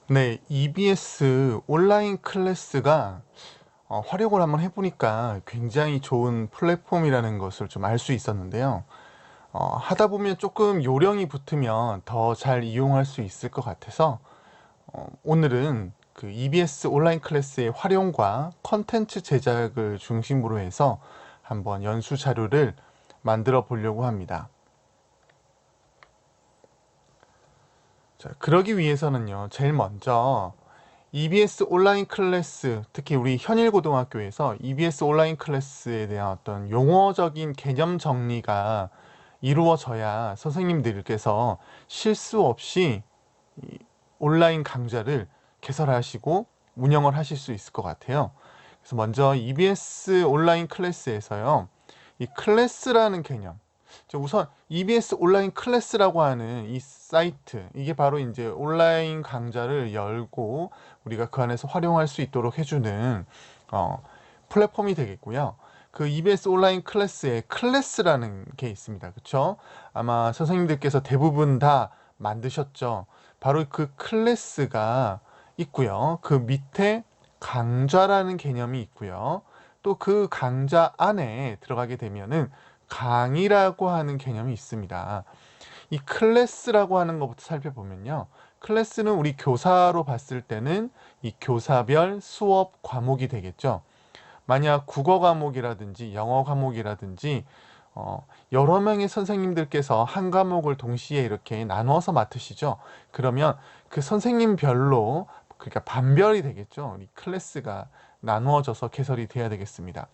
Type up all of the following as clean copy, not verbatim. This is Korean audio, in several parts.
네, EBS 온라인 클래스가 활용을 한번 해보니까 굉장히 좋은 플랫폼이라는 것을 좀 알 수 있었는데요. 하다 보면 조금 요령이 붙으면 더 잘 이용할 수 있을 것 같아서 오늘은 그 EBS 온라인 클래스의 활용과 컨텐츠 제작을 중심으로 해서 한번 연수 자료를 만들어 보려고 합니다. 자, 그러기 위해서는요, 제일 먼저 EBS 온라인 클래스, 특히 우리 현일고등학교에서 EBS 온라인 클래스에 대한 어떤 용어적인 개념 정리가 이루어져야 선생님들께서 실수 없이 이 온라인 강좌를 개설하시고 운영을 하실 수 있을 것 같아요. 그래서 먼저 EBS 온라인 클래스에서요, 이 클래스라는 개념, 우선 EBS 온라인 클래스라고 하는 이 사이트, 이게 바로 이제 온라인 강좌를 열고 우리가 그 안에서 활용할 수 있도록 해주는 어, 플랫폼이 되겠고요. 그 EBS 온라인 클래스에 클래스라는 게 있습니다. 그쵸? 아마 선생님들께서 대부분 다 만드셨죠. 바로 그 클래스가 있고요. 그 밑에 강좌라는 개념이 있고요. 또 그 강좌 안에 들어가게 되면은 강의라고 하는 개념이 있습니다. 이 클래스라고 하는 것부터 살펴보면요. 클래스는 우리 교사로 봤을 때는 이 교사별 수업 과목이 되겠죠. 만약 국어 과목이라든지 영어 과목이라든지 여러 명의 선생님들께서 한 과목을 동시에 이렇게 나눠서 맡으시죠. 그러면 그 선생님별로, 그러니까 반별이 되겠죠. 이 클래스가 나누어져서 개설이 돼야 되겠습니다.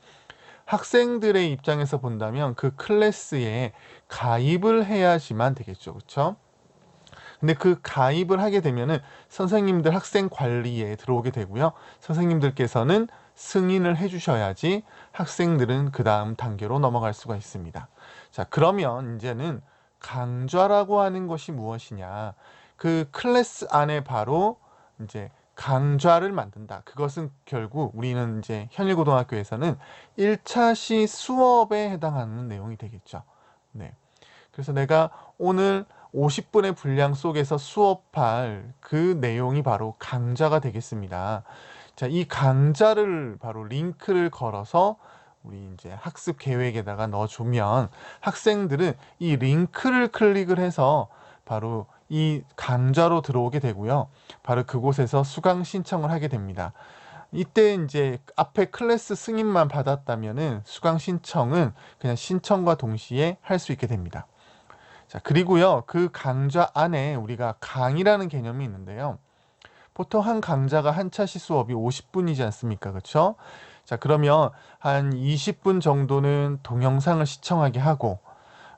학생들의 입장에서 본다면 그 클래스에 가입을 해야지만 되겠죠. 그렇죠? 근데 그 가입을 하게 되면은 선생님들 학생 관리에 들어오게 되고요. 선생님들께서는 승인을 해주셔야지 학생들은 그 다음 단계로 넘어갈 수가 있습니다. 자, 그러면 이제는 강좌라고 하는 것이 무엇이냐? 그 클래스 안에 바로 이제 강좌를 만든다. 그것은 결국 우리는 이제 현일고등학교에서는 1차시 수업에 해당하는 내용이 되겠죠. 네. 그래서 내가 오늘 50분의 분량 속에서 수업할 그 내용이 바로 강좌가 되겠습니다. 자, 이 강좌를 바로 링크를 걸어서 우리 이제 학습 계획에다가 넣어주면 학생들은 이 링크를 클릭을 해서 바로 이 강좌로 들어오게 되고요. 바로 그곳에서 수강 신청을 하게 됩니다. 이때 이제 앞에 클래스 승인만 받았다면은 수강 신청은 그냥 신청과 동시에 할 수 있게 됩니다. 자, 그리고요, 그 강좌 안에 우리가 강의라는 개념이 있는데요. 보통 한 강좌가 한 차시 수업이 50분이지 않습니까? 그렇죠? 자, 그러면 한 20분 정도는 동영상을 시청하게 하고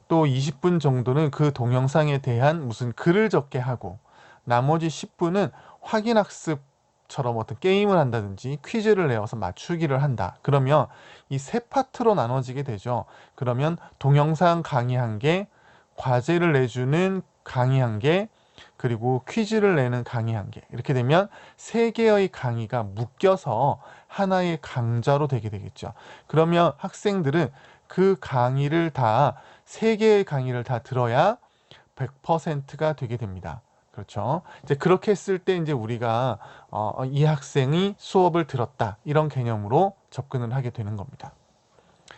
또 20분 정도는 그 동영상에 대한 무슨 글을 적게 하고 나머지 10분은 확인학습처럼 어떤 게임을 한다든지 퀴즈를 내어서 맞추기를 한다. 그러면 이 세 파트로 나눠지게 되죠. 그러면 동영상 강의 한 개, 과제를 내주는 강의 한 개, 그리고 퀴즈를 내는 강의 한 개. 이렇게 되면 세 개의 강의가 묶여서 하나의 강좌로 되게 되겠죠. 그러면 학생들은 그 강의를 다, 세 개의 강의를 다 들어야 100%가 되게 됩니다. 그렇죠. 이제 그렇게 했을 때 이제 우리가 이 학생이 수업을 들었다. 이런 개념으로 접근을 하게 되는 겁니다.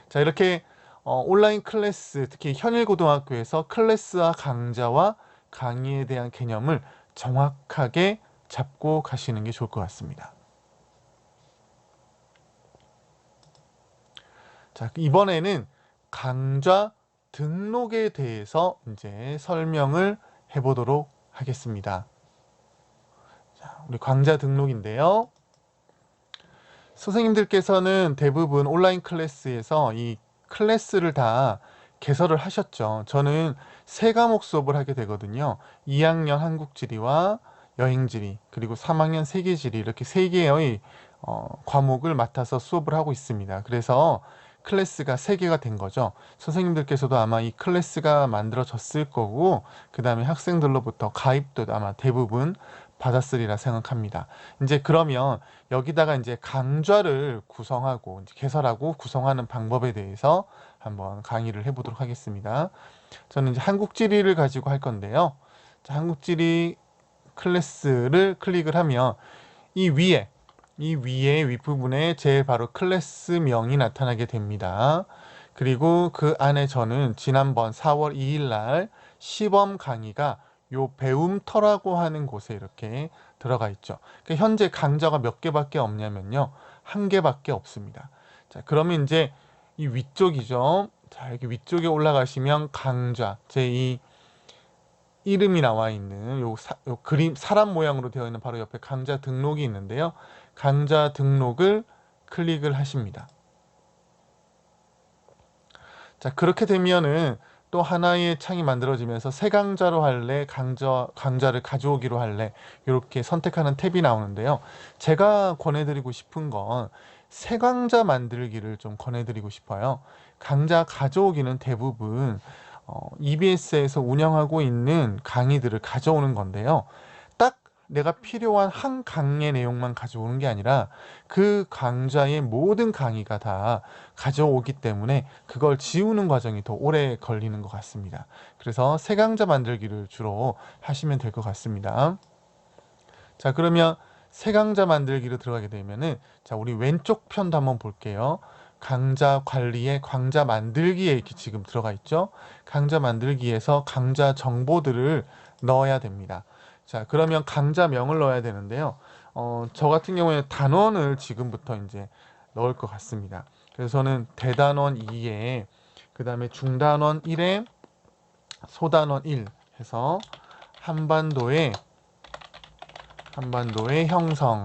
자, 이렇게 온라인 클래스, 특히 현일고등학교에서 클래스와 강좌와 강의에 대한 개념을 정확하게 잡고 가시는 게 좋을 것 같습니다. 자, 이번에는 강좌 등록에 대해서 이제 설명을 해보도록 하겠습니다. 자, 우리 강좌 등록인데요. 선생님들께서는 대부분 온라인 클래스에서 이 클래스를 다 개설을 하셨죠. 저는 세 과목 수업을 하게 되거든요. 2학년 한국지리와 여행지리, 그리고 3학년 세계지리, 이렇게 세 개의 과목을 맡아서 수업을 하고 있습니다. 그래서 클래스가 세 개가 된 거죠. 선생님들께서도 아마 이 클래스가 만들어졌을 거고, 그 다음에 학생들로부터 가입도 아마 대부분 받았으리라 생각합니다. 이제 그러면 여기다가 이제 강좌를 구성하고 이제 개설하고 구성하는 방법에 대해서 한번 강의를 해보도록 하겠습니다. 저는 이제 한국지리를 가지고 할 건데요. 자, 한국지리 클래스를 클릭을 하면 이 위에 윗부분에 제일 바로 클래스명이 나타나게 됩니다. 그리고 그 안에 저는 지난번 4월 2일 날 시범 강의가 요 배움터라고 하는 곳에 이렇게 들어가 있죠. 그러니까 현재 강좌가 몇 개밖에 없냐면요. 한 개밖에 없습니다. 자, 그러면 이제 이 위쪽이죠. 자, 여기 위쪽에 올라가시면 강좌, 제 이 이름이 나와 있는 요 그림, 사람 모양으로 되어 있는 바로 옆에 강좌 등록이 있는데요. 강좌 등록을 클릭을 하십니다. 자, 그렇게 되면은 또 하나의 창이 만들어지면서 새 강좌로 할래, 강좌를 가져오기로 할래, 이렇게 선택하는 탭이 나오는데요. 제가 권해드리고 싶은 건 새 강좌 만들기를 좀 권해드리고 싶어요. 강좌 가져오기는 대부분 EBS에서 운영하고 있는 강의들을 가져오는 건데요. 딱 내가 필요한 한 강의 내용만 가져오는 게 아니라 그 강좌의 모든 강의가 다 가져오기 때문에 그걸 지우는 과정이 더 오래 걸리는 것 같습니다. 그래서 새 강좌 만들기를 주로 하시면 될 것 같습니다. 자, 그러면 새 강좌 만들기로 들어가게 되면은, 자, 우리 왼쪽 편도 한번 볼게요. 강좌 관리에 강좌 만들기에 이렇게 지금 들어가 있죠. 강좌 만들기에서 강좌 정보들을 넣어야 됩니다. 자, 그러면 강좌명을 넣어야 되는데요. 저 같은 경우에 단원을 지금부터 이제 넣을 것 같습니다. 그래서 저는 대단원 2에, 그 다음에 중단원 1에 소단원 1 해서 한반도의 형성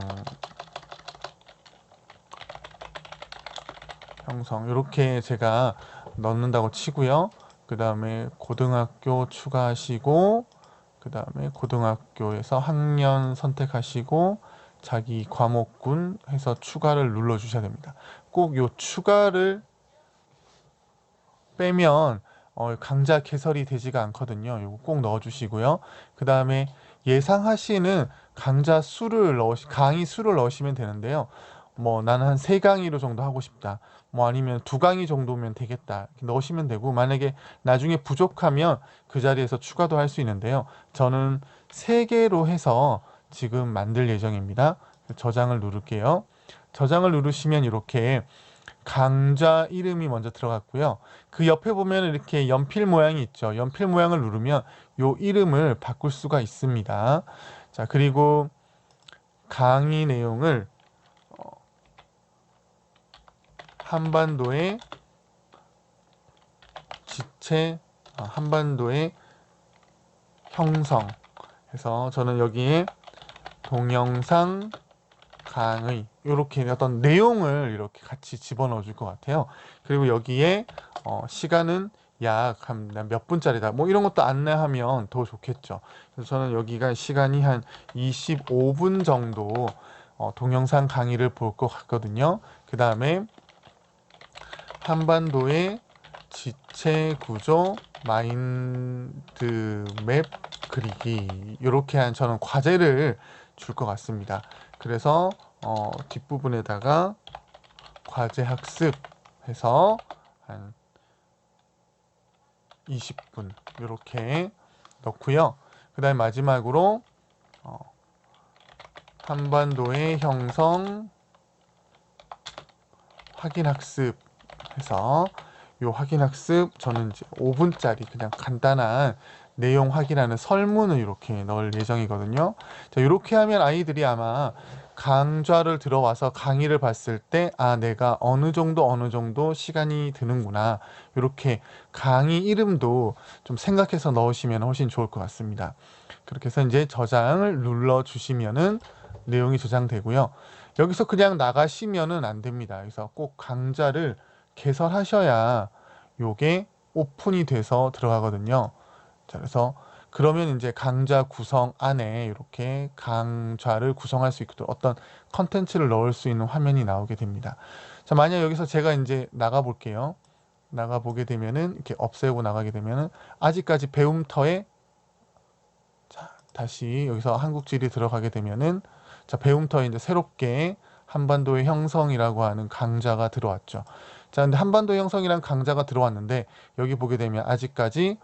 이렇게 제가 넣는다고 치고요. 그 다음에 고등학교 추가하시고, 그 다음에 고등학교에서 학년 선택하시고 자기 과목군 해서 추가를 눌러 주셔야 됩니다. 꼭 요 추가를 빼면 강좌 개설이 되지가 않거든요. 이거 꼭 넣어 주시고요. 그 다음에 예상하시는 강의 수를 넣으시면 되는데요. 뭐 나는 한 3강의로 정도 하고 싶다. 뭐 아니면 2강의 정도면 되겠다. 이렇게 넣으시면 되고, 만약에 나중에 부족하면 그 자리에서 추가도 할 수 있는데요. 저는 3개로 해서 지금 만들 예정입니다. 저장을 누를게요. 저장을 누르시면 이렇게 강좌 이름이 먼저 들어갔고요. 그 옆에 보면 이렇게 연필 모양이 있죠. 연필 모양을 누르면 요 이름을 바꿀 수가 있습니다. 자, 그리고 강의 내용을 한반도의 지체, 한반도의 형성 해서 저는 여기에 동영상 강의 이렇게 어떤 내용을 이렇게 같이 집어넣어 줄 것 같아요. 그리고 여기에 시간은 약 한 몇 분짜리다 뭐 이런 것도 안내하면 더 좋겠죠. 그래서 저는 여기가 시간이 한 25분 정도 동영상 강의를 볼 것 같거든요. 그 다음에 한반도의 지체 구조 마인드맵 그리기, 이렇게 한 저는 과제를 줄 것 같습니다. 그래서 뒷부분에다가 과제 학습 해서 한 20분 이렇게 넣고요. 그 다음에 마지막으로 한반도의 형성 확인 학습 해서 요 확인 학습 저는 이제 5분짜리 그냥 간단한 내용 확인하는 설문을 이렇게 넣을 예정이거든요. 자, 이렇게 하면 아이들이 아마 강좌를 들어와서 강의를 봤을 때, 아, 내가 어느 정도 시간이 드는구나. 이렇게 강의 이름도 좀 생각해서 넣으시면 훨씬 좋을 것 같습니다. 그렇게 해서 이제 저장을 눌러 주시면은 내용이 저장되고요. 여기서 그냥 나가시면은 안 됩니다. 그래서 꼭 강좌를 개설하셔야 요게 오픈이 돼서 들어가거든요. 자, 그래서 그러면 이제 강좌 구성 안에 이렇게 강좌를 구성할 수 있도록 어떤 컨텐츠를 넣을 수 있는 화면이 나오게 됩니다. 자, 만약 여기서 제가 이제 나가 볼게요. 나가 보게 되면은 이렇게 없애고 나가게 되면은 아직까지 배움터에, 자, 다시 여기서 한국지리 들어가게 되면은, 자, 배움터에 이제 새롭게 한반도의 형성이라고 하는 강좌가 들어왔죠. 자, 근데 한반도 형성이라는 강좌가 들어왔는데 여기 보게 되면 아직까지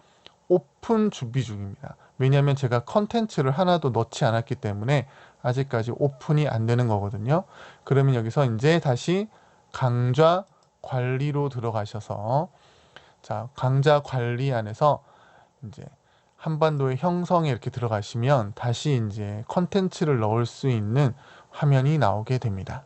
오픈 준비 중입니다. 왜냐하면 제가 컨텐츠를 하나도 넣지 않았기 때문에 아직까지 오픈이 안 되는 거거든요. 그러면 여기서 이제 다시 강좌 관리로 들어가셔서, 자, 강좌 관리 안에서 이제 한반도의 형성에 이렇게 들어가시면 다시 이제 컨텐츠를 넣을 수 있는 화면이 나오게 됩니다.